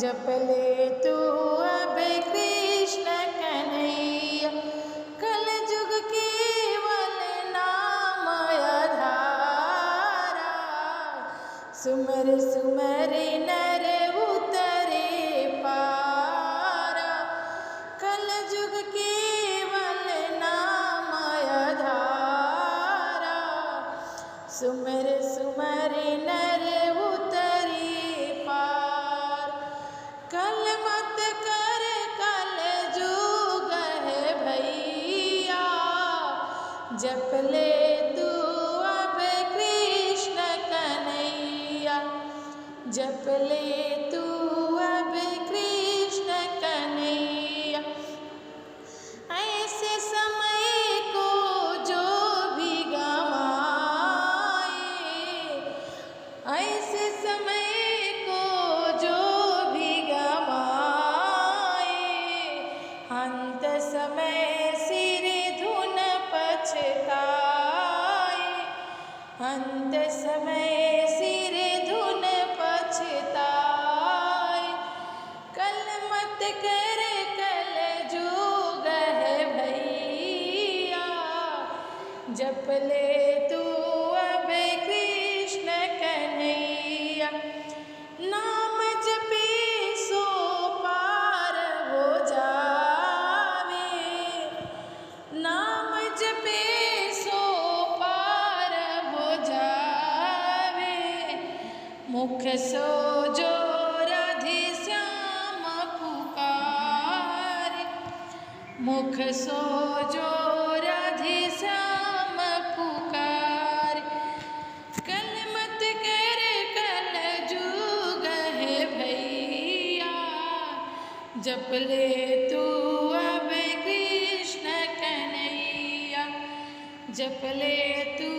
जप ले तू अब कृष्ण कन्हैया, कल जुग केवल नाम आधारा। सुमर सुमर नर उतरे पारा, कल जुग केवल नाम आधारा। सुमर सुमर नर उतरे पार, कल मत कर कल जुग है भैया। जप ले तू अब कृष्ण कन्हैया, जप ले तू अब कृष्ण कन्हैया। ऐसे समय को जो भी गवाए, ऐसे समय को जो भी गवाए, अंत समय सिर धुन पछताए। अंत समय सिर धुन पछताए, कल मत कर कल जुग है भैया। जप ले तू अब कृष्ण कन्हैया, नाम जपे सो पार हो जावे। नाम जपे सो पार हो जावे, मुख सो जो राधे श्याम पुकारे। मुख सो जो राधे श्याम पुकारे, कल मत कर कल जुग है भैया। जप ले तू अब कृष्ण कन्हैया, जप ले तू